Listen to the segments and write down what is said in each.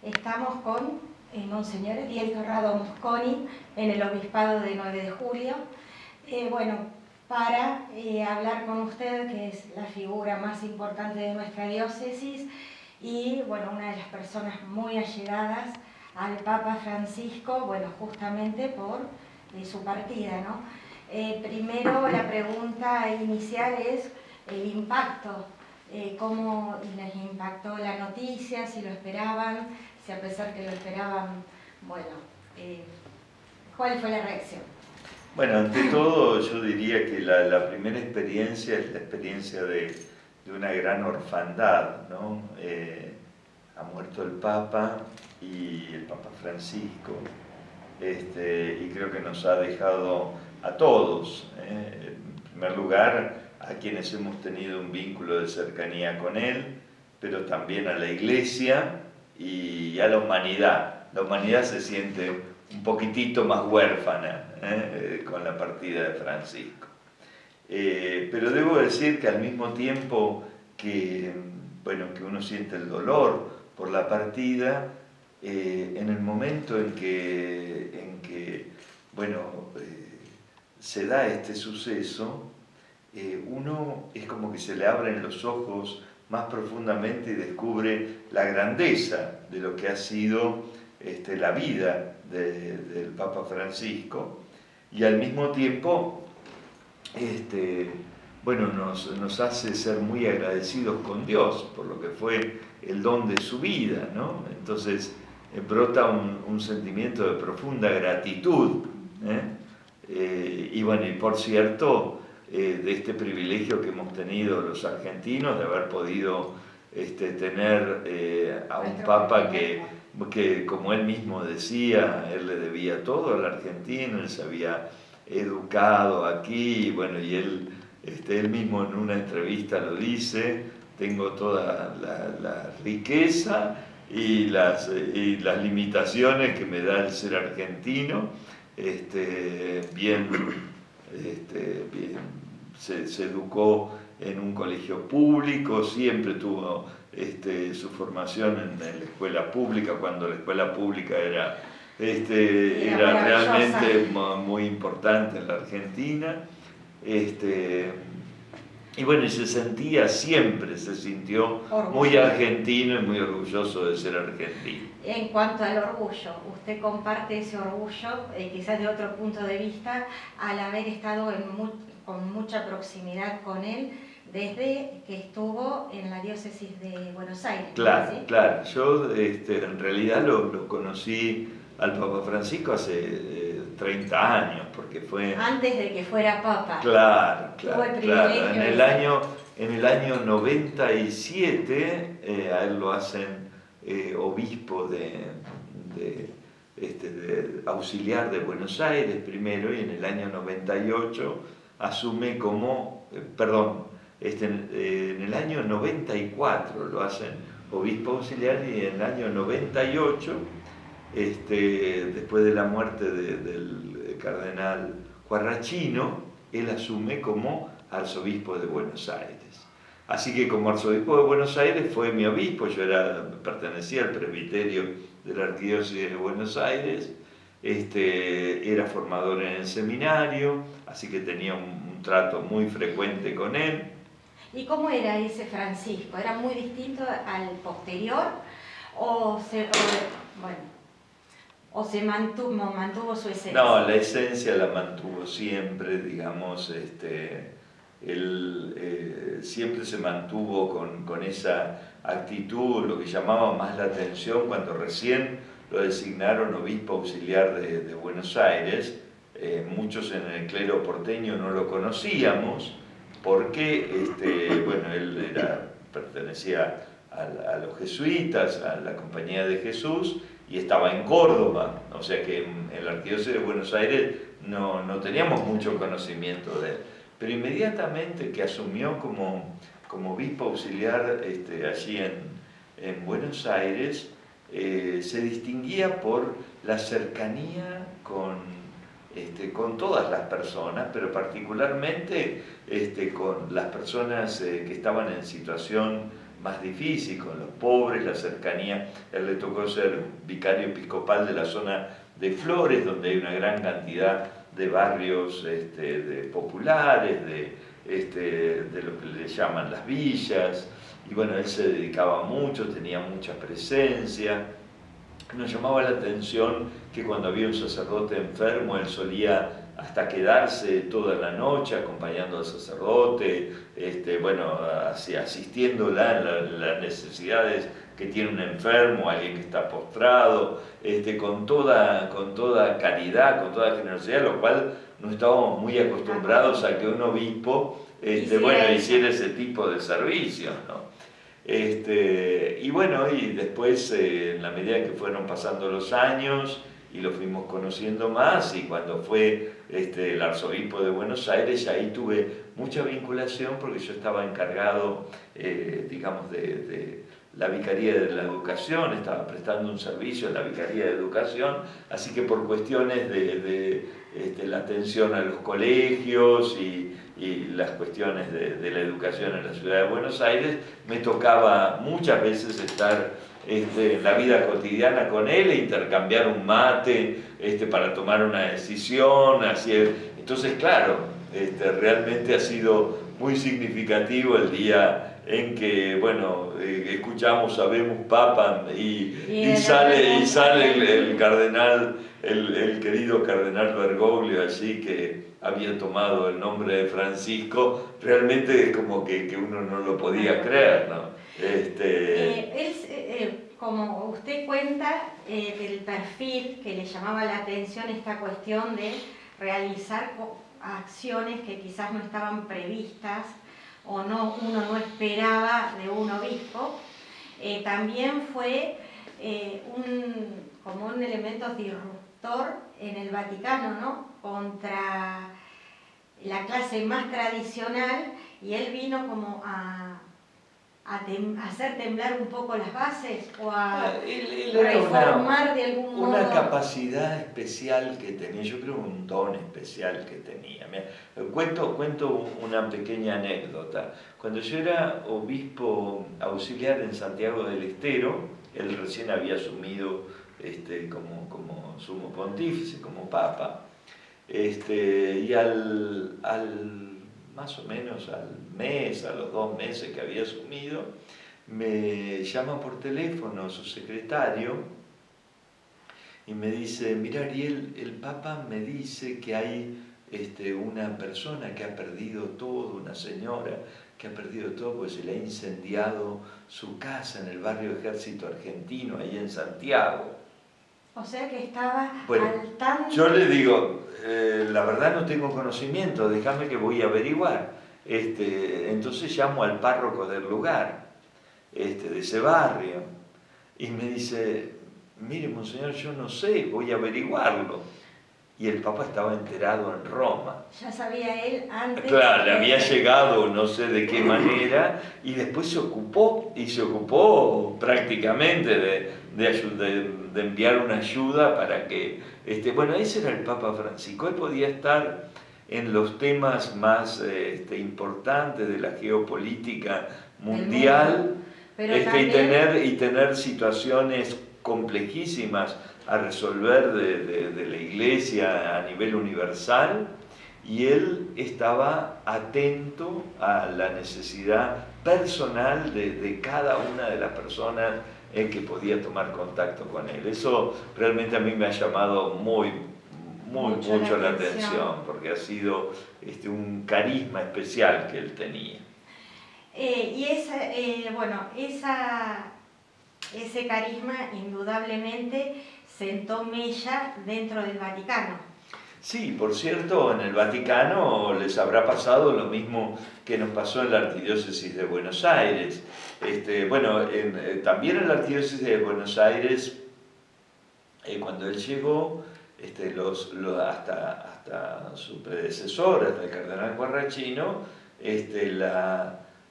Estamos con Monseñor Eliel Torrado Mosconi en el Obispado de 9 de Julio. Para hablar con usted, que es la figura más importante de nuestra diócesis y una de las personas muy allegadas al Papa Francisco, justamente por su partida, ¿no? Primero, la pregunta inicial es el impacto. ¿Cómo les impactó la noticia? ¿Si lo esperaban? Si a pesar que lo esperaban, ¿cuál fue la reacción? Bueno, ante todo yo diría que la primera experiencia es la experiencia de una gran orfandad, ¿no? Ha muerto el Papa y el Papa Francisco, y creo que nos ha dejado a todos, en primer lugar a quienes hemos tenido un vínculo de cercanía con él, pero también a la Iglesia y a la humanidad. La humanidad se siente un poquitito más huérfana con la partida de Francisco. Pero debo decir que al mismo tiempo que uno siente el dolor por la partida, en el momento en que se da este suceso, uno es como que se le abren los ojos más profundamente y descubre la grandeza de lo que ha sido la vida del Papa Francisco, y al mismo tiempo nos hace ser muy agradecidos con Dios por lo que fue el don de su vida, ¿no? Entonces brota un sentimiento de profunda gratitud, y por cierto, de este privilegio que hemos tenido los argentinos de haber podido tener a un Papa que, como él mismo decía, él le debía todo al argentino, él se había educado aquí, y él mismo en una entrevista lo dice: tengo toda la riqueza y las limitaciones que me da el ser argentino. Se educó en un colegio público, siempre tuvo su formación en la escuela pública, cuando la escuela pública era realmente muy importante en la Argentina. Y se sentía, siempre se sintió muy argentino y muy orgulloso de ser argentino. En cuanto al orgullo, ¿usted comparte ese orgullo, quizás de otro punto de vista, al haber estado con mucha proximidad con él desde que estuvo en la diócesis de Buenos Aires? Claro, ¿sí? Claro. Yo en realidad lo conocí al Papa Francisco hace 30 años, porque fue... Antes de que fuera Papa. Claro. En el año 97 a él lo hacen obispo de auxiliar de Buenos Aires primero, y en el año 98 asume como, en el año 94 lo hacen obispo auxiliar, y en el año 98, después de la muerte del cardenal Guarrachino, él asume como arzobispo de Buenos Aires. Así que como arzobispo de Buenos Aires fue mi obispo. Yo pertenecía al presbiterio de la Arquidiócesis de Buenos Aires, era formador en el seminario, así que tenía un trato muy frecuente con él. ¿Y cómo era ese Francisco? ¿Era muy distinto al posterior o se mantuvo su esencia? No, la esencia la mantuvo siempre, digamos. Él siempre se mantuvo con esa actitud, lo que llamaba más la atención cuando recién lo designaron obispo auxiliar de Buenos Aires. Muchos en el clero porteño no lo conocíamos, porque él pertenecía a los jesuitas, a la Compañía de Jesús, y estaba en Córdoba, o sea que en la Arquidiócesis de Buenos Aires no teníamos mucho conocimiento de él. Pero inmediatamente que asumió como obispo auxiliar allí en Buenos Aires, se distinguía por la cercanía con todas las personas, pero particularmente con las personas que estaban en situación más difícil, con los pobres, la cercanía. Él le tocó ser vicario episcopal de la zona de Flores, donde hay una gran cantidad de barrios populares, de lo que le llaman las villas, y bueno, él se dedicaba mucho, tenía mucha presencia. Nos llamaba la atención que cuando había un sacerdote enfermo, él solía hasta quedarse toda la noche acompañando al sacerdote, asistiéndola en las necesidades que tiene un enfermo, alguien que está postrado, con toda caridad, con toda generosidad, lo cual no estábamos muy acostumbrados a que un obispo hiciera ese tipo de servicio, ¿no? Y bueno, y después, en la medida que fueron pasando los años y lo fuimos conociendo más, y cuando fue el arzobispo de Buenos Aires, ahí tuve mucha vinculación porque yo estaba encargado, digamos, de la Vicaría de la Educación, estaba prestando un servicio en la Vicaría de Educación, así que por cuestiones de la atención a los colegios y las cuestiones de la educación en la ciudad de Buenos Aires, me tocaba muchas veces estar en la vida cotidiana con él e intercambiar un mate para tomar una decisión. Entonces, claro, realmente ha sido muy significativo el día en que, bueno, escuchamos Habemos Papa y sale el cardenal, el querido cardenal Bergoglio allí, que había tomado el nombre de Francisco. Realmente es como que uno no lo podía creer, ¿no? Como usted cuenta, del perfil que le llamaba la atención esta cuestión de realizar acciones que quizás no estaban previstas o uno no esperaba de un obispo, también fue como un elemento disruptor en el Vaticano, ¿no? Contra la clase más tradicional, y él vino como a hacer temblar un poco las bases o a reformar de algún modo. Una capacidad especial que tenía, yo creo un don especial que tenía. Cuento una pequeña anécdota. Cuando yo era obispo auxiliar en Santiago del Estero, él recién había asumido como sumo pontífice, como papa, y más o menos al mes, a los 2 meses que había asumido, me llama por teléfono su secretario y me dice: mira, Ariel, el Papa me dice que hay una persona que ha perdido todo, una señora que ha perdido todo porque se le ha incendiado su casa en el barrio Ejército Argentino, ahí en Santiago. O sea que estaba al tanto. Yo le digo, la verdad no tengo conocimiento, déjame que voy a averiguar. Entonces llamo al párroco del lugar, de ese barrio, y me dice: mire, monseñor, yo no sé, voy a averiguarlo. Y el Papa estaba enterado en Roma. Ya sabía él antes. Claro, le había llegado, no sé de qué manera, y después se ocupó prácticamente de enviar una ayuda para que... bueno, ese era el Papa Francisco. Él podía estar en los temas más importantes de la geopolítica mundial, y tener situaciones complejísimas a resolver de la Iglesia a nivel universal, y él estaba atento a la necesidad personal de cada una de las personas en que podía tomar contacto con él. Eso realmente a mí me ha llamado mucho la atención, porque ha sido un carisma especial que él tenía. Ese carisma indudablemente sentó mella dentro del Vaticano. Sí, por cierto, en el Vaticano les habrá pasado lo mismo que nos pasó en la Arquidiócesis de Buenos Aires. También en la Arquidiócesis de Buenos Aires, cuando él llegó, hasta su predecesor, hasta el cardenal Guarrachino,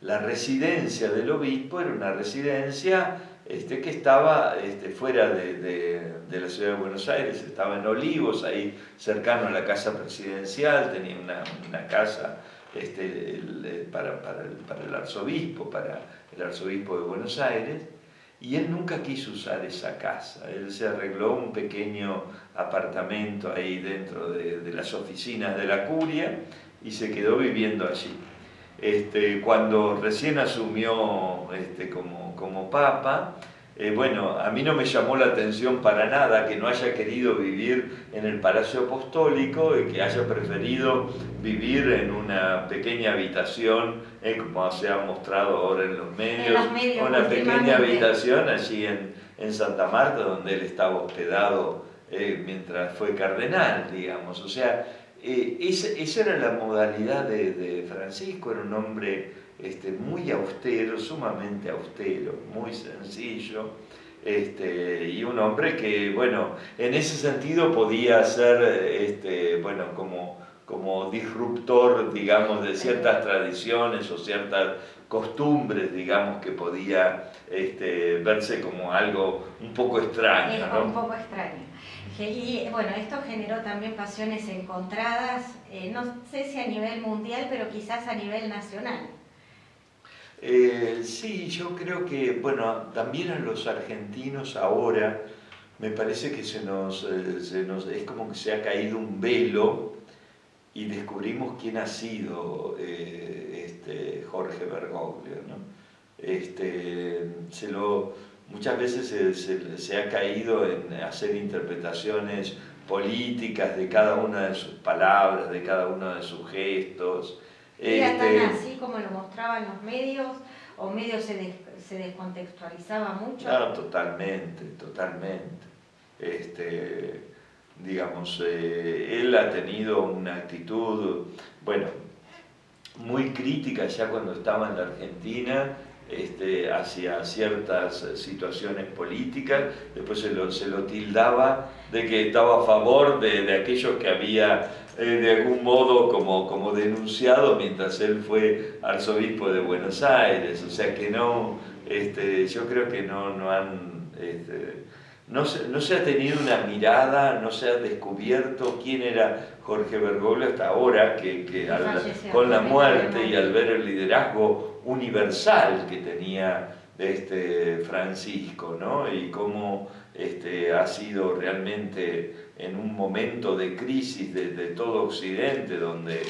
la residencia del obispo era una residencia que estaba fuera de la ciudad de Buenos Aires, estaba en Olivos, ahí cercano a la casa presidencial, tenía una casa para el arzobispo, para el arzobispo de Buenos Aires, y él nunca quiso usar esa casa. Él se arregló un pequeño apartamento ahí dentro de las oficinas de la curia y se quedó viviendo allí. Cuando recién asumió como papa, bueno, a mí no me llamó la atención para nada que no haya querido vivir en el Palacio Apostólico y que haya preferido vivir en una pequeña habitación, como se ha mostrado ahora en los medios, una pequeña habitación allí en Santa Marta, donde él estaba hospedado mientras fue cardenal, digamos. O sea, esa era la modalidad de Francisco. Era un hombre muy austero, sumamente austero, muy sencillo, y un hombre que, bueno, en ese sentido podía ser, bueno, como disruptor, digamos, de ciertas tradiciones o ciertas costumbres, digamos, que podía verse como algo un poco extraño, ¿no? Un poco extraño. Y bueno, esto generó también pasiones encontradas, no sé si a nivel mundial, pero quizás a nivel nacional. Sí, yo creo que, bueno, también a los argentinos ahora me parece que es como que se ha caído un velo y descubrimos quién ha sido Jorge Bergoglio, ¿no? Muchas veces se ha caído en hacer interpretaciones políticas de cada una de sus palabras, de cada uno de sus gestos. ¿Era tan así como lo mostraban los medios? ¿O medios se descontextualizaba mucho? No, totalmente, totalmente. Digamos, él ha tenido una actitud, bueno, muy crítica ya cuando estaba en la Argentina, hacia ciertas situaciones políticas. Después se lo tildaba de que estaba a favor de aquellos que había de algún modo como denunciado mientras él fue arzobispo de Buenos Aires. O sea que no, yo creo que no han... no se ha tenido una mirada, no se ha descubierto quién era Jorge Bergoglio hasta ahora, con la muerte y al ver el liderazgo universal que tenía Francisco, ¿no? Y cómo ha sido realmente en un momento de crisis de todo Occidente, donde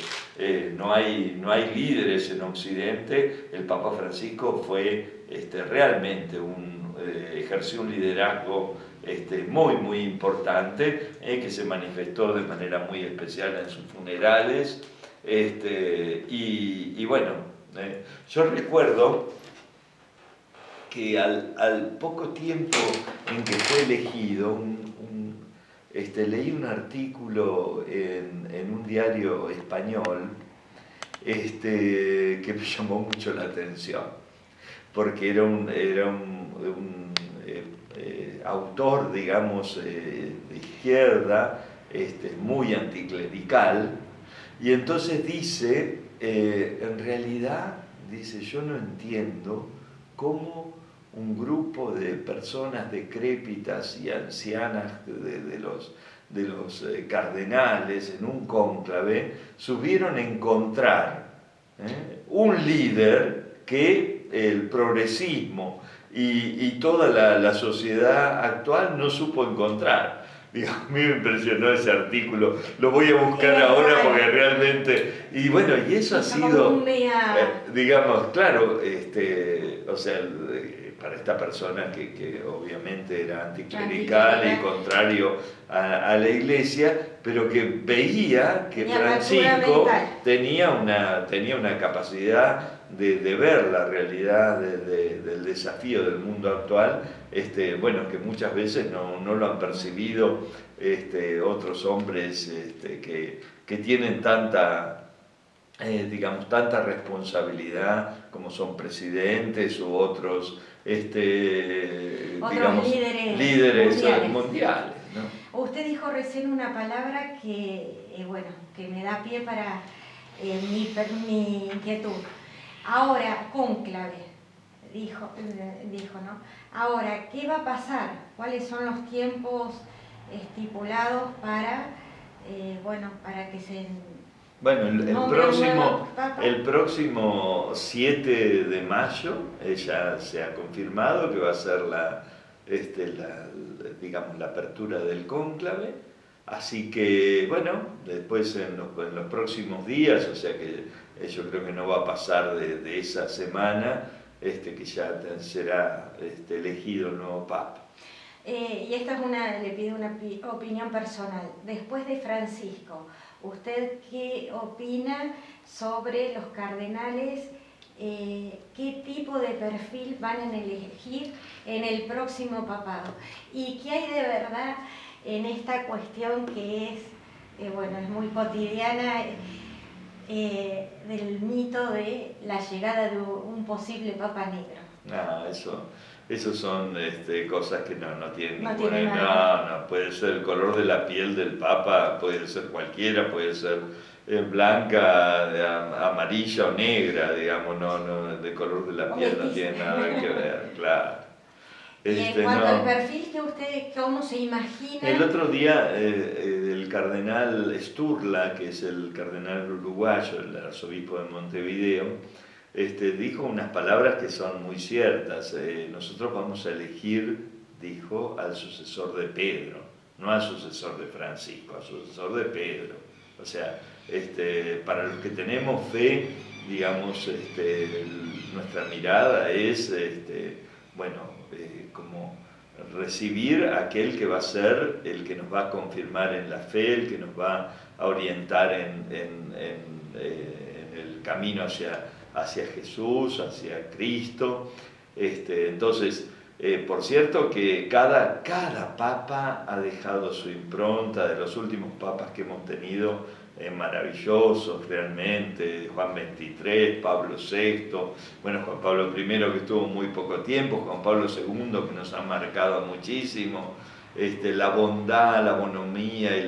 no hay líderes en Occidente. El Papa Francisco fue realmente ejerció un liderazgo muy importante, que se manifestó de manera muy especial en sus funerales, y bueno, yo recuerdo que al poco tiempo en que fue elegido, leí un artículo en un diario español que me llamó mucho la atención, porque era un autor, digamos, de izquierda, muy anticlerical, y entonces dice, en realidad, dice, yo no entiendo cómo un grupo de personas decrépitas y ancianas de los cardenales en un cónclave supieron encontrar un líder que el progresismo y toda la sociedad actual no supo encontrar. Digo, a mí me impresionó ese artículo, lo voy a buscar ahora porque realmente... Y bueno, y eso ha sido, digamos, claro, o sea, para esta persona que obviamente era anticlerical y contrario a la iglesia, pero que veía que Francisco tenía una capacidad de ver la realidad del desafío del mundo actual, bueno, que muchas veces no lo han percibido otros hombres que tienen digamos, tanta responsabilidad como son presidentes u otros digamos, líderes mundiales, ¿no? Usted dijo recién una palabra bueno, que me da pie para mi inquietud. Ahora, cónclave, dijo, ¿no? Ahora, ¿qué va a pasar? ¿Cuáles son los tiempos estipulados para, bueno, para que Bueno, nombre del nuevo Papa. el próximo 7 de mayo ya se ha confirmado que va a ser digamos, la apertura del cónclave. Así que, bueno, después en los próximos días, o sea que yo creo que no va a pasar de esa semana, que ya será elegido el nuevo Papa. Y esta es le pido una opinión personal. Después de Francisco, ¿usted qué opina sobre los cardenales? ¿Qué tipo de perfil van a elegir en el próximo papado? ¿Y qué hay de verdad en esta cuestión que es, bueno, es muy cotidiana, del mito de la llegada de un posible papa negro? Esos son cosas que no tienen No ninguna... tiene nada. No, puede ser el color de la piel del Papa, puede ser cualquiera, puede ser blanca, amarilla o negra, digamos, de color de la piel no tiene nada que ver, claro. Y en cuanto al perfil que usted, ¿cómo se imagina? El otro día el cardenal Sturla, que es el cardenal uruguayo, el arzobispo de Montevideo, dijo unas palabras que son muy ciertas. Nosotros vamos a elegir, dijo, al sucesor de Pedro, no al sucesor de Francisco, al sucesor de Pedro. O sea, para los que tenemos fe, digamos, nuestra mirada es, como recibir a aquel que va a ser el que nos va a confirmar en la fe, el que nos va a orientar en el camino hacia Jesús, hacia Cristo. Entonces, por cierto que cada papa ha dejado su impronta. De los últimos papas que hemos tenido, maravillosos realmente, Juan XXIII, Pablo VI, bueno, Juan Pablo I que estuvo muy poco tiempo, Juan Pablo II que nos ha marcado muchísimo, la bondad, la bonomía y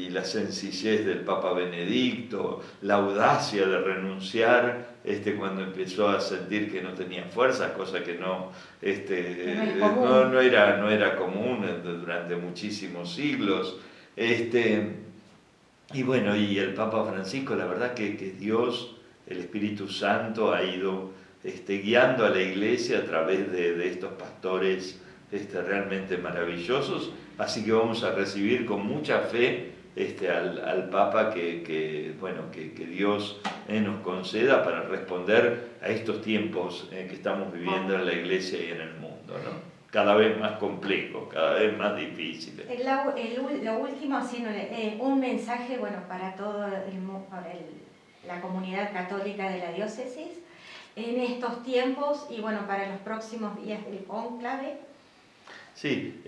la sencillez del Papa Benedicto, la audacia de renunciar cuando empezó a sentir que no tenía fuerza, cosa que no era común durante muchísimos siglos. Y bueno, y el Papa Francisco, la verdad que Dios, el Espíritu Santo, ha ido guiando a la Iglesia a través de estos pastores realmente maravillosos. Así que vamos a recibir con mucha fe al Papa que Dios nos conceda para responder a estos tiempos que estamos viviendo en la Iglesia y en el mundo, ¿no? Cada vez más complejo, cada vez más difícil. Lo último, un mensaje, bueno, para la comunidad católica de la diócesis en estos tiempos y bueno, para los próximos días del cónclave. Sí,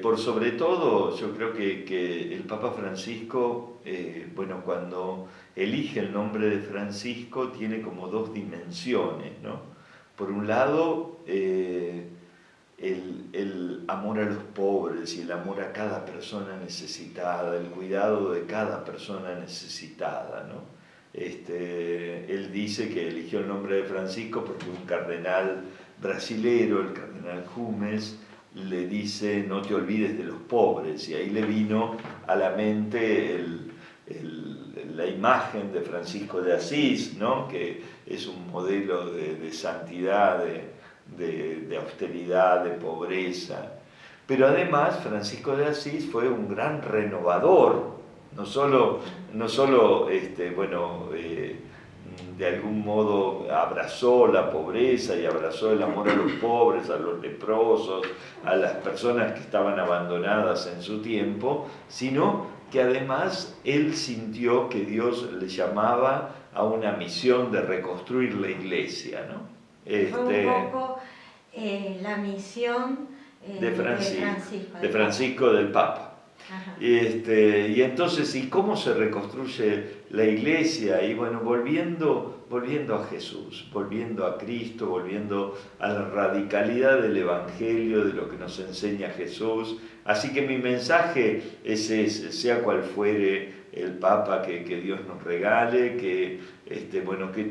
por sobre todo yo creo que el Papa Francisco, cuando elige el nombre de Francisco tiene como dos dimensiones, ¿no? Por un lado, el amor a los pobres y el amor a cada persona necesitada, el cuidado de cada persona necesitada, ¿no? Él dice que eligió el nombre de Francisco porque un cardenal brasilero, el cardenal Jumes, le dice no te olvides de los pobres, y ahí le vino a la mente la imagen de Francisco de Asís, ¿no? Que es un modelo de santidad, de austeridad, de pobreza. Pero además Francisco de Asís fue un gran renovador, no solo de algún modo abrazó la pobreza y abrazó el amor a los pobres, a los leprosos, a las personas que estaban abandonadas en su tiempo, sino que además él sintió que Dios le llamaba a una misión de reconstruir la Iglesia, ¿no? Fue un poco la misión de Francisco del Papa. Y entonces, ¿y cómo se reconstruye la Iglesia? Y bueno, volviendo a Jesús, volviendo a Cristo, volviendo a la radicalidad del Evangelio, de lo que nos enseña Jesús. Así que mi mensaje es ese, sea cual fuere el Papa que Dios nos regale, que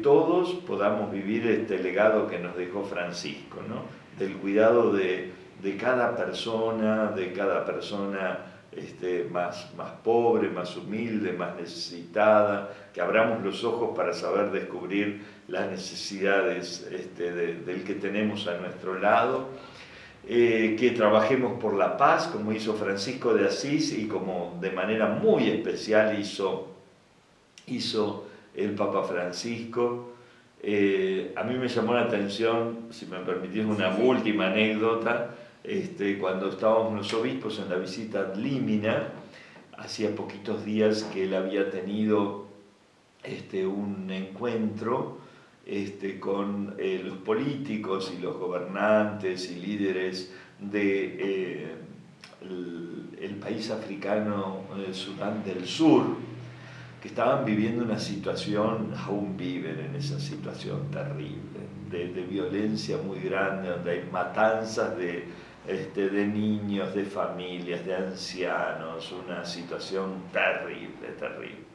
todos podamos vivir este legado que nos dejó Francisco, ¿no? Del cuidado de cada persona más pobre, más humilde, más necesitada, que abramos los ojos para saber descubrir las necesidades del que tenemos a nuestro lado, que trabajemos por la paz, como hizo Francisco de Asís y como de manera muy especial hizo el Papa Francisco. A mí me llamó la atención, si me permitís una última anécdota, cuando estábamos los obispos en la visita ad limina, hacía poquitos días que él había tenido un encuentro con los políticos y los gobernantes y líderes del país africano Sudán del Sur, que estaban viviendo una situación, aún viven en esa situación terrible, de violencia muy grande, donde hay matanzas de niños, de familias, de ancianos, una situación terrible, terrible.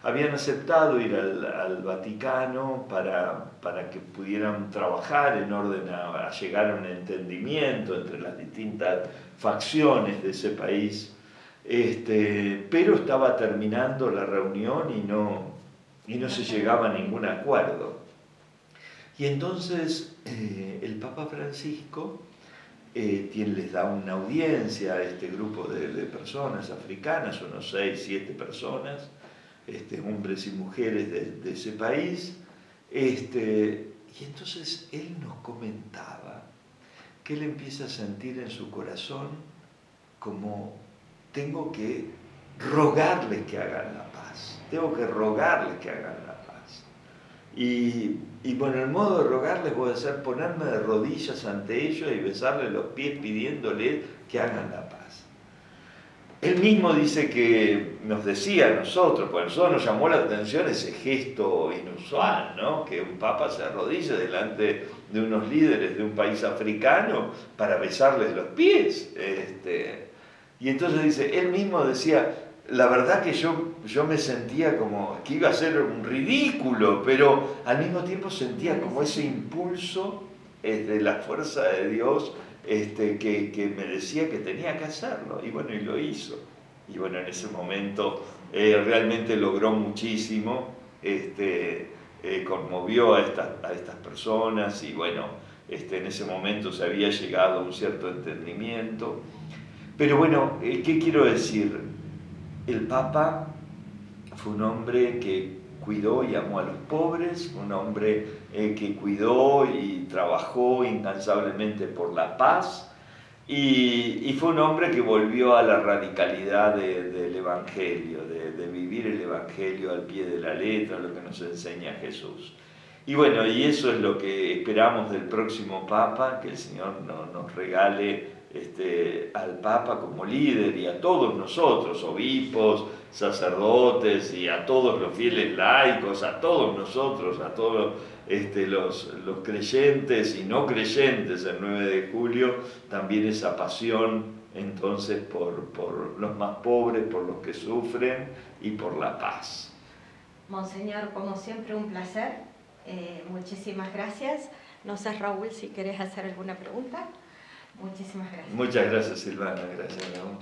Habían aceptado ir al Vaticano para que pudieran trabajar en orden a llegar a un entendimiento entre las distintas facciones de ese país, pero estaba terminando la reunión y no se llegaba a ningún acuerdo. Y entonces el Papa Francisco les da una audiencia a este grupo de personas africanas, unos 6, 7 personas, hombres y mujeres de ese país, y entonces él nos comentaba que él empieza a sentir en su corazón como tengo que rogarles que hagan la paz, tengo que rogarles que hagan la paz. Y bueno, el modo de rogarles puede ser ponerme de rodillas ante ellos y besarles los pies pidiéndoles que hagan la paz. Él mismo dice que nos decía a nosotros, porque a nosotros nos llamó la atención ese gesto inusual, ¿no? Que un papa se arrodille delante de unos líderes de un país africano para besarles los pies. Y entonces dice, él mismo decía, la verdad que yo me sentía como que iba a ser un ridículo, pero al mismo tiempo sentía como ese impulso de la fuerza de Dios que me decía que tenía que hacerlo, y bueno, y lo hizo. Y bueno, en ese momento realmente logró muchísimo, conmovió a estas personas, y bueno, en ese momento se había llegado a un cierto entendimiento. Pero bueno, ¿qué quiero decir? El Papa fue un hombre que cuidó y amó a los pobres, un hombre que cuidó y trabajó incansablemente por la paz, y fue un hombre que volvió a la radicalidad del Evangelio, de vivir el Evangelio al pie de la letra, lo que nos enseña Jesús. Y bueno, y eso es lo que esperamos del próximo Papa, que el Señor nos regale al Papa como líder, y a todos nosotros, obispos, sacerdotes, y a todos los fieles laicos, a todos nosotros, a todos los creyentes y no creyentes el 9 de julio, también esa pasión entonces por los más pobres, por los que sufren y por la paz. Monseñor, como siempre, un placer. Muchísimas gracias. No sé, Raúl, si querés hacer alguna pregunta. Muchísimas gracias. Muchas gracias, Silvana. Gracias, Raúl.